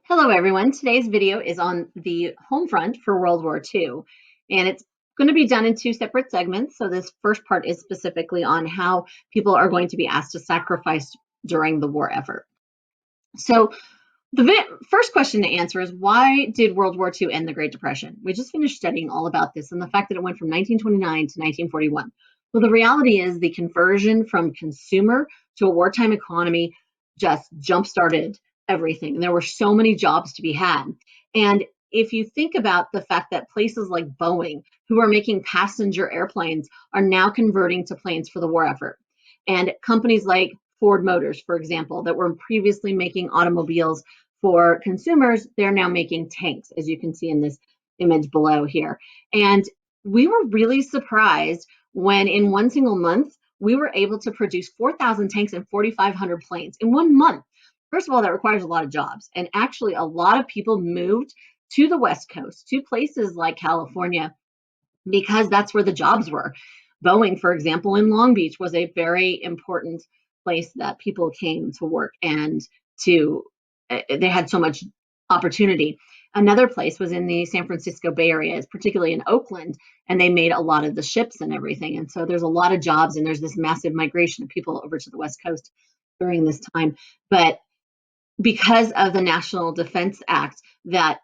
Hello everyone, today's video is on the home front for World War II, and it's going to be done in two separate segments. So this first part is specifically on how people are going to be asked to sacrifice during the war effort. So the first question to answer is, why did World War II end the Great Depression? We just finished studying all about this and the fact that it went from 1929 to 1941. Well, the reality is the conversion from consumer to a wartime economy just jump-started everything. There were so many jobs to be had. And if you think about the fact that places like Boeing, who are making passenger airplanes, are now converting to planes for the war effort. And companies like Ford Motors, for example, that were previously making automobiles for consumers, they're now making tanks, as you can see in this image below here. And we were really surprised when in one single month, we were able to produce 4,000 tanks and 4,500 planes in 1 month. First of all, that requires a lot of jobs. And actually, a lot of people moved to the West Coast, to places like California, because that's where the jobs were. Boeing, for example, in Long Beach was a very important place that people came to work and to they had so much opportunity. Another place was in the San Francisco Bay Area, particularly in Oakland, and they made a lot of the ships and everything. And so there's a lot of jobs, and there's this massive migration of people over to the West Coast during this time. But because of the National Defense Act that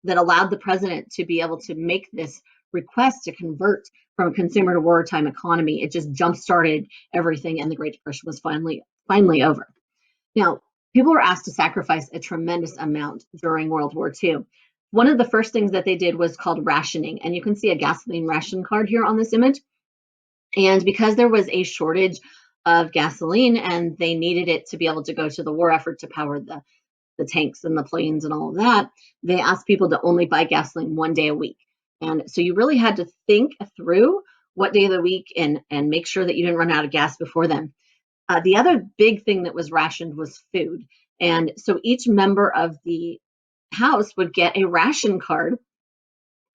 allowed the president to be able to make this request to convert from a consumer to wartime economy, it just jump-started everything, and the Great Depression was finally over. Now, people were asked to sacrifice a tremendous amount during World War II. One of the first things that they did was called rationing, and you can see a gasoline ration card here on this image. And because there was a shortage of gasoline and they needed it to be able to go to the war effort to power the tanks and the planes and all of that, they asked people to only buy gasoline 1 day a week. And so you really had to think through what day of the week and make sure that you didn't run out of gas before then. The other big thing that was rationed was food. And so each member of the house would get a ration card,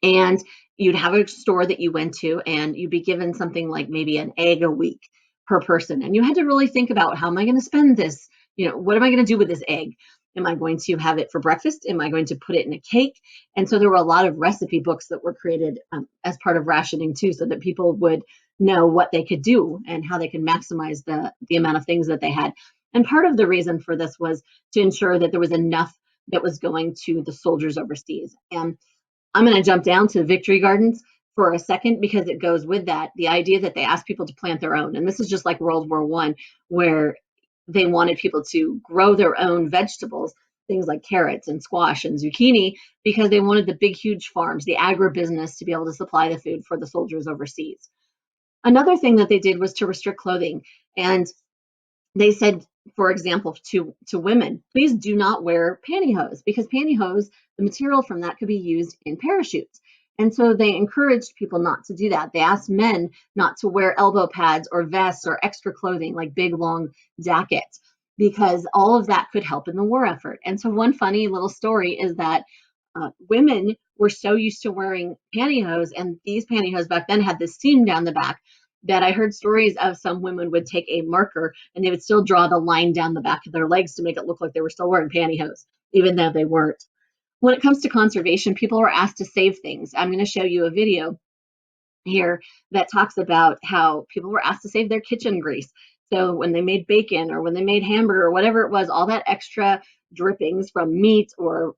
and you'd have a store that you went to, and you'd be given something like maybe an egg a week per person. And you had to really think about, how am I going to spend this? What am I going to do with this egg? Am I going to have it for breakfast? Am I going to put it in a cake? And so there were a lot of recipe books that were created as part of rationing too, so that people would know what they could do and how they could maximize the amount of things that they had. And part of the reason for this was to ensure that there was enough that was going to the soldiers overseas. And I'm going to jump down to the Victory Gardens for a second, because it goes with that, the idea that they asked people to plant their own. And this is just like World War I, where they wanted people to grow their own vegetables, things like carrots and squash and zucchini, because they wanted the big, huge farms, the agribusiness, to be able to supply the food for the soldiers overseas. Another thing that they did was to restrict clothing. And they said, for example, to women, please do not wear pantyhose, because pantyhose, the material from that could be used in parachutes. And so they encouraged people not to do that. They asked men not to wear elbow pads or vests or extra clothing like big, long jackets, because all of that could help in the war effort. And so one funny little story is that women were so used to wearing pantyhose, and these pantyhose back then had this seam down the back, that I heard stories of some women would take a marker and they would still draw the line down the back of their legs to make it look like they were still wearing pantyhose, even though they weren't. When it comes to conservation, people were asked to save things. I'm going to show you a video here that talks about how people were asked to save their kitchen grease. So when they made bacon or when they made hamburger or whatever it was, all that extra drippings from meat or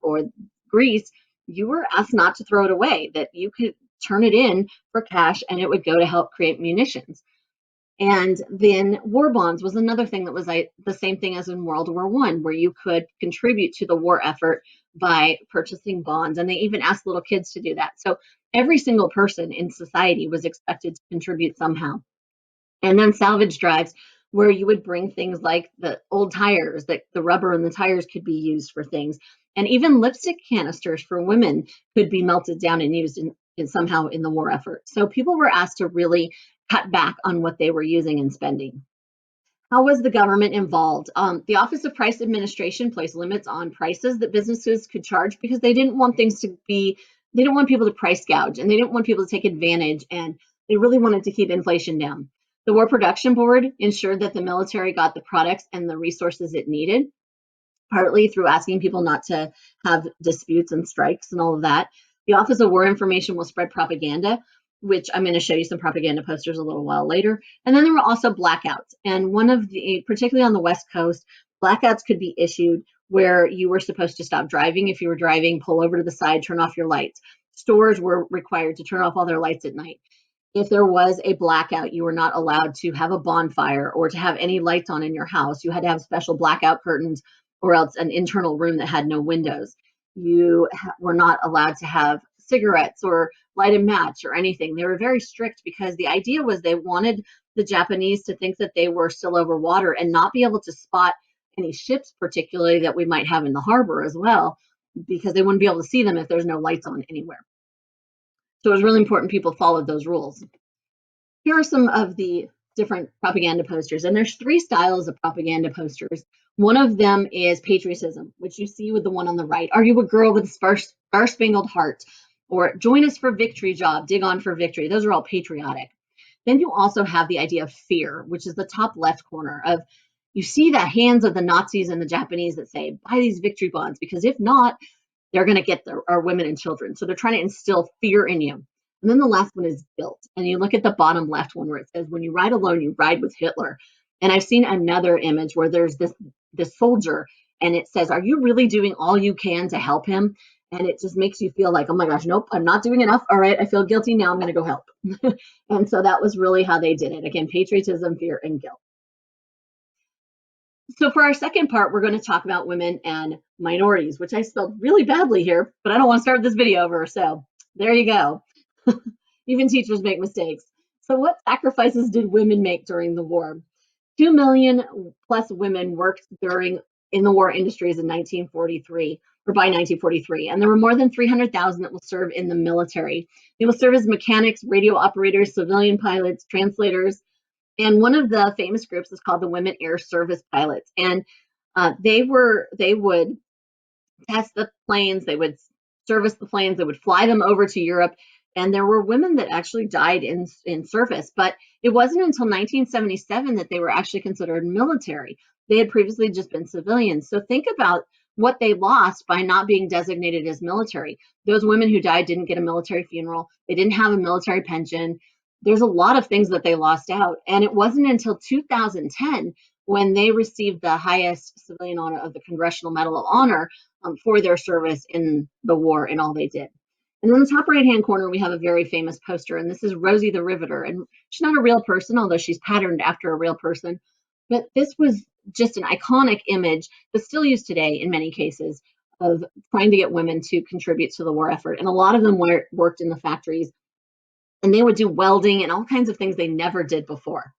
grease, you were asked not to throw it away, that you could turn it in for cash and it would go to help create munitions. And then war bonds was another thing that was the same thing as in World War I, where you could contribute to the war effort by purchasing bonds. And they even asked little kids to do that. So every single person in society was expected to contribute somehow. And then salvage drives, where you would bring things like the old tires, that the rubber in the tires could be used for things. And even lipstick canisters for women could be melted down and used somehow in the war effort. So people were asked to really cut back on what they were using and spending. How was the government involved? The Office of Price Administration placed limits on prices that businesses could charge, because they didn't want they didn't want people to price gouge, and they didn't want people to take advantage, and they really wanted to keep inflation down. The War Production Board ensured that the military got the products and the resources it needed. partly through asking people not to have disputes and strikes and all of that. The Office of War Information will spread propaganda, which I'm going to show you some propaganda posters a little while later. And then there were also blackouts. And one of the, particularly on the West Coast, blackouts could be issued where you were supposed to stop driving. If you were driving, pull over to the side, turn off your lights. Stores were required to turn off all their lights at night. If there was a blackout, you were not allowed to have a bonfire or to have any lights on in your house. You had to have special blackout curtains or else an internal room that had no windows. You were not allowed to have cigarettes or light a match or anything. They were very strict because the idea was they wanted the Japanese to think that they were still over water and not be able to spot any ships, particularly that we might have in the harbor as well, because they wouldn't be able to see them if there's no lights on anywhere. So it was really important people followed those rules. Here are some of the different propaganda posters, and there's 3 styles of propaganda posters. One of them is patriotism, which you see with the one on the right. Are you a girl with a star-spangled heart? Or join us for victory job, dig on for victory. Those are all patriotic. Then you also have the idea of fear, which is the top left corner of, you see the hands of the Nazis and the Japanese that say, buy these victory bonds, because if not, they're going to get our women and children. So they're trying to instill fear in you. And then the last one is guilt. And you look at the bottom left one where it says, when you ride alone, you ride with Hitler. And I've seen another image where there's this soldier and it says, are you really doing all you can to help him? And it just makes you feel like, oh my gosh, nope, I'm not doing enough. All right, I feel guilty now. I'm going to go help. And so that was really how they did it. Again, patriotism, fear, and guilt. So for our second part, we're going to talk about women and minorities, which I spelled really badly here, but I don't want to start this video over. So there you go. Even teachers make mistakes. So what sacrifices did women make during the war? 2 million plus women worked in the war industries in 1943, or by 1943, and there were more than 300,000 that will serve in the military. They will serve as mechanics, radio operators, civilian pilots, translators, and one of the famous groups is called the Women Air Service Pilots, and they would test the planes, they would service the planes, they would fly them over to Europe. And there were women that actually died in service, but it wasn't until 1977 that they were actually considered military. They had previously just been civilians. So think about what they lost by not being designated as military. Those women who died didn't get a military funeral. They didn't have a military pension. There's a lot of things that they lost out. And it wasn't until 2010 when they received the highest civilian honor of the Congressional Medal of Honor for their service in the war and all they did. And in the top right-hand corner, we have a very famous poster, and this is Rosie the Riveter. And she's not a real person, although she's patterned after a real person. But this was just an iconic image that's still used today in many cases of trying to get women to contribute to the war effort. And a lot of them worked in the factories, and they would do welding and all kinds of things they never did before.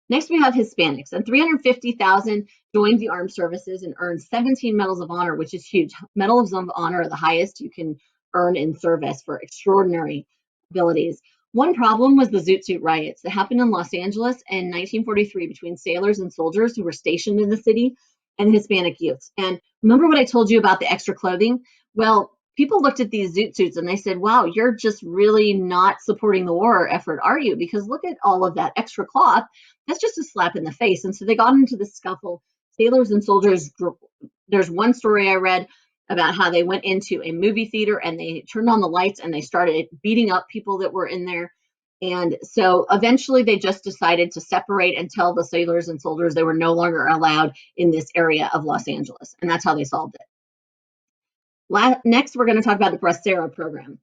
Next, we have Hispanics, and 350,000 joined the armed services and earned 17 medals of honor, which is huge. Medals of honor are the highest you can earn in service for extraordinary abilities. One problem was the Zoot Suit riots that happened in Los Angeles in 1943 between sailors and soldiers who were stationed in the city and Hispanic youths. And remember what I told you about the extra clothing? Well, people looked at these Zoot Suits and they said, wow, you're just really not supporting the war effort, are you? Because look at all of that extra cloth. That's just a slap in the face. And so they got into the scuffle. Sailors and soldiers, there's one story I read about how they went into a movie theater and they turned on the lights and they started beating up people that were in there. And so eventually they just decided to separate and tell the sailors and soldiers they were no longer allowed in this area of Los Angeles. And that's how they solved it. Next, we're going to talk about the Bracero program,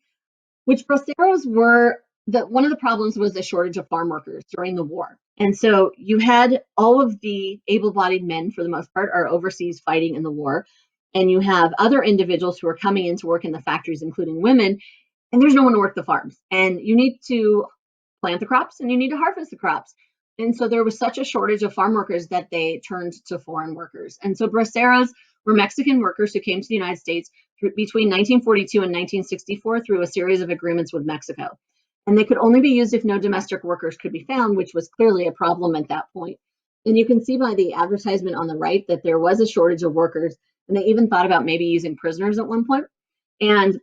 which Braceros were, one of the problems was the shortage of farm workers during the war. And so you had all of the able-bodied men, for the most part, are overseas fighting in the war. And you have other individuals who are coming in to work in the factories, including women, and there's no one to work the farms. And you need to plant the crops and you need to harvest the crops. And so there was such a shortage of farm workers that they turned to foreign workers. And so braceros were Mexican workers who came to the United States between 1942 and 1964 through a series of agreements with Mexico. And they could only be used if no domestic workers could be found, which was clearly a problem at that point. And you can see by the advertisement on the right that there was a shortage of workers. And they even thought about maybe using prisoners at one point. And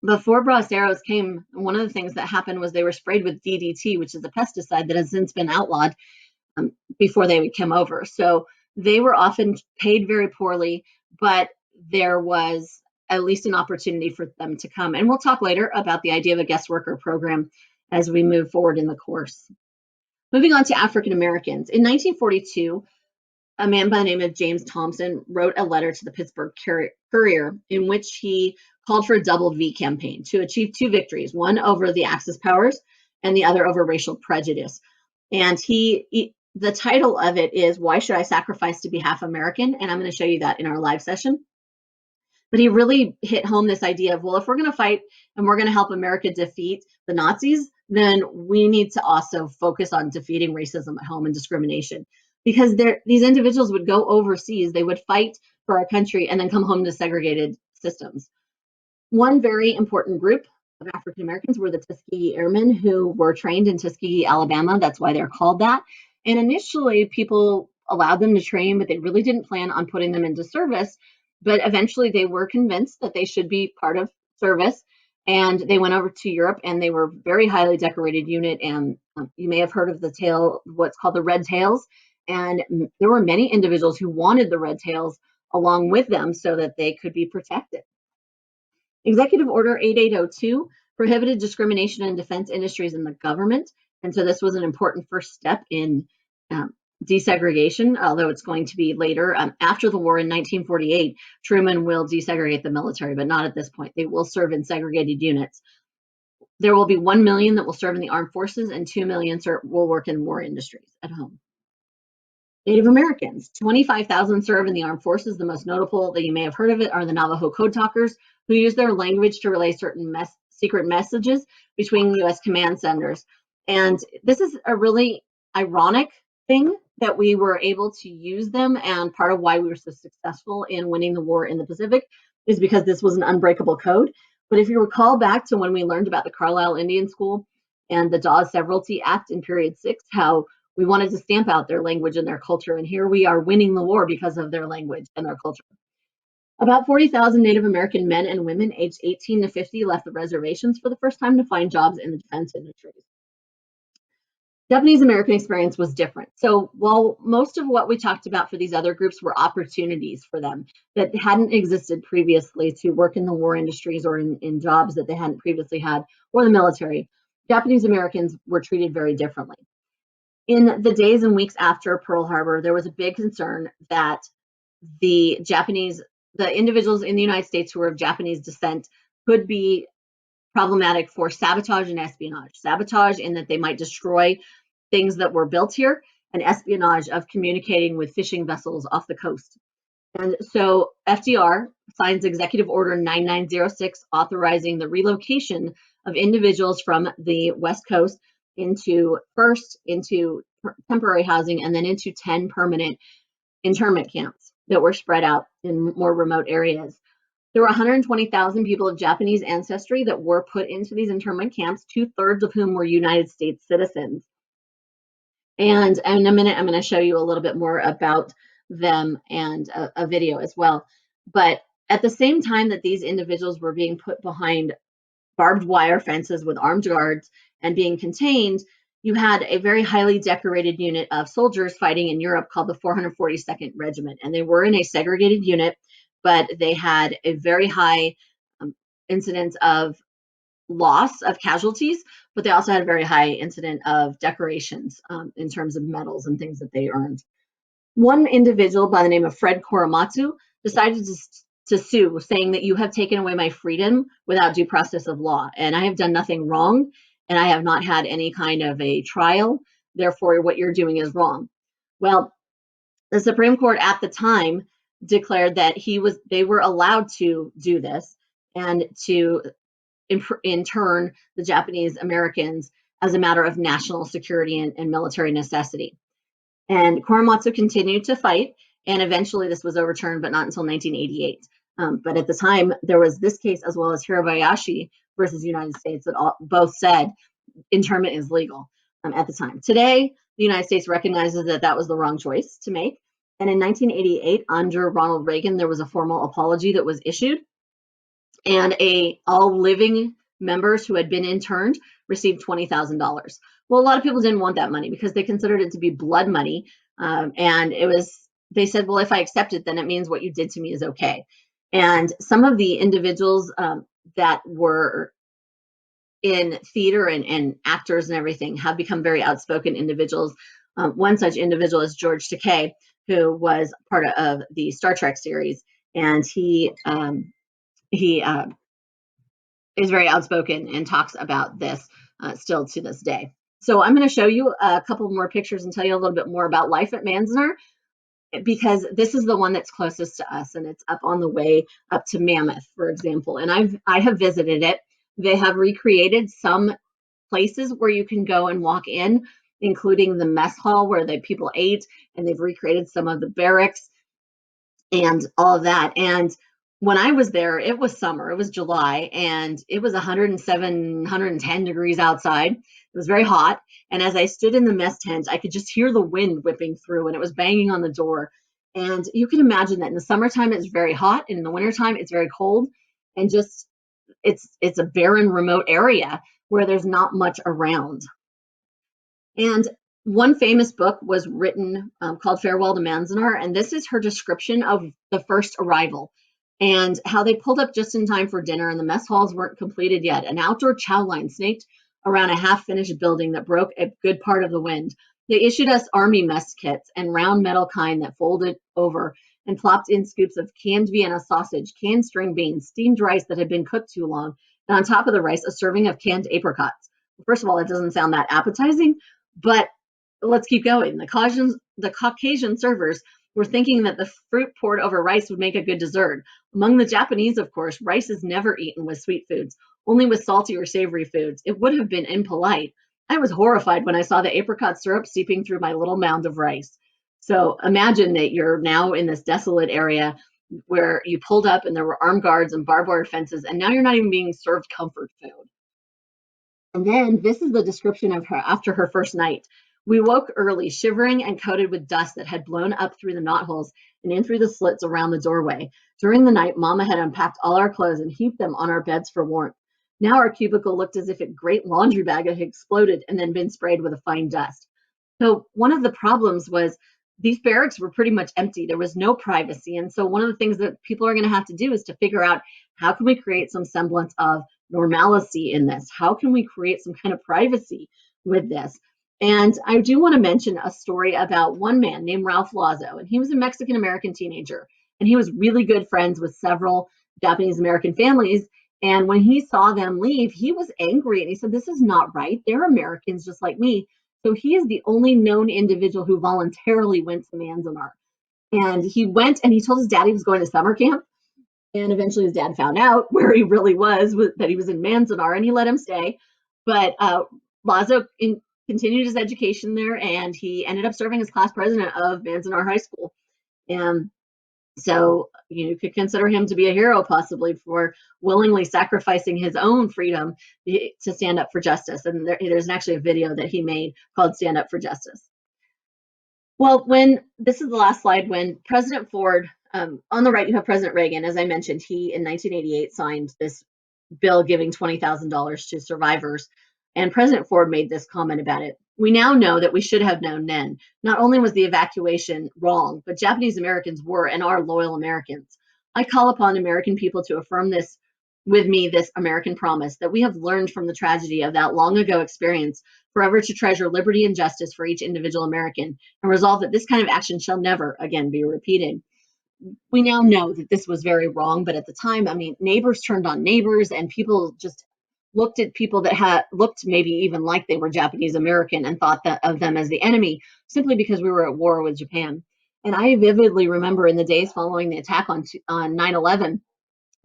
before braceros came, one of the things that happened was they were sprayed with DDT, which is a pesticide that has since been outlawed before they would come over. So they were often paid very poorly, but there was at least an opportunity for them to come. And we'll talk later about the idea of a guest worker program as we move forward in the course. Moving on to African Americans. In 1942, a man by the name of James Thompson wrote a letter to the Pittsburgh Courier in which he called for a double V campaign to achieve two victories, one over the Axis powers and the other over racial prejudice. And the title of it is, Why Should I Sacrifice to Be Half American? And I'm going to show you that in our live session. But he really hit home this idea of, well, if we're going to fight and we're going to help America defeat the Nazis, then we need to also focus on defeating racism at home and discrimination. Because these individuals would go overseas, they would fight for our country and then come home to segregated systems. One very important group of African Americans were the Tuskegee Airmen, who were trained in Tuskegee, Alabama. That's why they're called that. And initially, people allowed them to train, but they really didn't plan on putting them into service. But eventually, they were convinced that they should be part of service. And they went over to Europe, and they were a very highly decorated unit. And you may have heard of the tail, what's called the Red Tails. And there were many individuals who wanted the Red Tails along with them so that they could be protected. Executive Order 8802 prohibited discrimination in defense industries in the government. And so this was an important first step in desegregation, although it's going to be later. After the war in 1948, Truman will desegregate the military, but not at this point. They will serve in segregated units. There will be 1 million that will serve in the armed forces and 2 million will work in war industries at home. Native Americans, 25,000 serve in the armed forces. The most notable that you may have heard of it are the Navajo Code Talkers, who use their language to relay certain secret messages between U.S. command centers. And this is a really ironic thing that we were able to use them, and part of why we were so successful in winning the war in the Pacific is because this was an unbreakable code. But if you recall back to when we learned about the Carlisle Indian School and the Dawes Severalty Act in period 6, how we wanted to stamp out their language and their culture, and here we are winning the war because of their language and their culture. About 40,000 Native American men and women aged 18 to 50 left the reservations for the first time to find jobs in the defense industries. Japanese American experience was different. So while most of what we talked about for these other groups were opportunities for them that hadn't existed previously to work in the war industries or in jobs that they hadn't previously had, or the military, Japanese Americans were treated very differently. In the days and weeks after Pearl Harbor, there was a big concern that the individuals in the United States who were of Japanese descent could be problematic for sabotage and espionage. Sabotage in that they might destroy things that were built here, and espionage of communicating with fishing vessels off the coast. And so FDR signs Executive Order 9906 authorizing the relocation of individuals from the West Coast into temporary housing and then into 10 permanent internment camps that were spread out in more remote areas. There were 120,000 people of Japanese ancestry that were put into these internment camps, 2/3 of whom were United States citizens. And in a minute, I'm going to show you a little bit more about them and a video as well. But at the same time that these individuals were being put behind barbed wire fences with armed guards and being contained, you had a very highly decorated unit of soldiers fighting in Europe called the 442nd Regiment. And they were in a segregated unit, but they had a very high incidence of loss of casualties, but they also had a very high incident of decorations in terms of medals and things that they earned. One individual by the name of Fred Korematsu decided to sue, saying that you have taken away my freedom without due process of law, and I have done nothing wrong, and I have not had any kind of a trial. Therefore, what you're doing is wrong. Well, the Supreme Court at the time declared that they were allowed to do this and to intern the Japanese Americans as a matter of national security and military necessity. And Korematsu continued to fight, and eventually this was overturned, but not until 1988. But at the time, there was this case as well as Hirabayashi versus United States that both said internment is legal at the time. Today, the United States recognizes that that was the wrong choice to make. And in 1988, under Ronald Reagan, there was a formal apology that was issued, and all living members who had been interned received $20,000. Well, a lot of people didn't want that money because they considered it to be blood money, and it was they said, well, if I accept it, then it means what you did to me is okay. And some of the individuals that were in theater and actors and everything have become very outspoken individuals. One such individual is George Takei, who was part of the Star Trek series, and he is very outspoken and talks about this still to this day. So I'm going to show you a couple more pictures and tell you a little bit more about life at Manzanar, because this is the one that's closest to us, and it's up on the way up to Mammoth, for example. And I have visited it. They have recreated some places where you can go and walk in, including the mess hall where the people ate, and they've recreated some of the barracks and all of that. And when I was there, it was summer, it was July, and it was 107, 110 degrees outside. It was very hot. And as I stood in the mess tent, I could just hear the wind whipping through, and it was banging on the door. And you can imagine that in the summertime, it's very hot, and in the wintertime, it's very cold. And just, it's a barren, remote area where there's not much around. And one famous book was written called Farewell to Manzanar, and this is her description of the first arrival and how they pulled up just in time for dinner, and the mess halls weren't completed yet. An outdoor chow line snaked around a half-finished building that broke a good part of the wind. They issued us army mess kits and round metal kind that folded over and plopped in scoops of canned Vienna sausage, canned string beans, steamed rice that had been cooked too long, and on top of the rice, a serving of canned apricots. First of all, it doesn't sound that appetizing, but let's keep going. The Caucasian servers were thinking that the fruit poured over rice would make a good dessert. Among the Japanese, of course, rice is never eaten with sweet foods, only with salty or savory foods. It would have been impolite. I was horrified when I saw the apricot syrup seeping through my little mound of rice. So imagine that you're now in this desolate area where you pulled up and there were armed guards and barbed wire fences, and now you're not even being served comfort food. And then this is the description of her after her first night. We woke early, shivering and coated with dust that had blown up through the knotholes and in through the slits around the doorway. During the night, Mama had unpacked all our clothes and heaped them on our beds for warmth. Now our cubicle looked as if a great laundry bag had exploded and then been sprayed with a fine dust. So one of the problems was these barracks were pretty much empty. There was no privacy. And so one of the things that people are going to have to do is to figure out, how can we create some semblance of normalcy in this? How can we create some kind of privacy with this? And I do want to mention a story about one man named Ralph Lazo, and he was a Mexican-American teenager, and he was really good friends with several Japanese-American families. And when he saw them leave, he was angry, and he said, this is not right. They're Americans just like me. So he is the only known individual who voluntarily went to Manzanar. And he went and he told his dad he was going to summer camp. And eventually his dad found out where he really was, that he was in Manzanar, and he let him stay. But Lazo continued his education there, and he ended up serving as class president of Manzanar High School. And so you could consider him to be a hero, possibly, for willingly sacrificing his own freedom to stand up for justice. And there's actually a video that he made called Stand Up for Justice. Well, this is the last slide, when President Ford, on the right, you have President Reagan. As I mentioned, he in 1988 signed this bill giving $20,000 to survivors. And President Ford made this comment about it. We now know that we should have known then. Not only was the evacuation wrong, but Japanese Americans were and are loyal Americans. I call upon American people to affirm this with me, this American promise, that we have learned from the tragedy of that long ago experience, forever to treasure liberty and justice for each individual American, and resolve that this kind of action shall never again be repeated. We now know that this was very wrong, but at the time, I mean, neighbors turned on neighbors, and people just looked at people that had looked maybe even like they were Japanese American and thought that of them as the enemy, simply because we were at war with Japan. And I vividly remember in the days following the attack on 9/11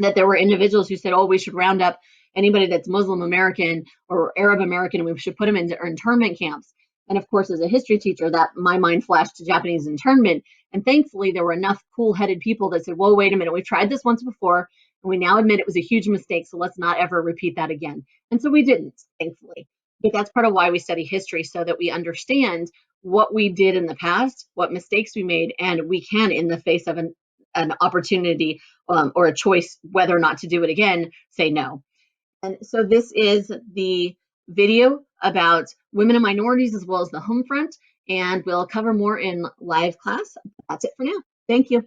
that there were individuals who said, oh, we should round up anybody that's Muslim American or Arab American, and we should put them into internment camps. And of course, as a history teacher, that my mind flashed to Japanese internment. And thankfully, there were enough cool-headed people that said, whoa, wait a minute, we've tried this once before, and we now admit it was a huge mistake, so let's not ever repeat that again. And so we didn't, thankfully. But that's part of why we study history, so that we understand what we did in the past, what mistakes we made, and we can, in the face of an opportunity or a choice whether or not to do it again, say no. And so this is the video about women and minorities as well as the home front. and we'll cover more in live class. That's it for now. Thank you.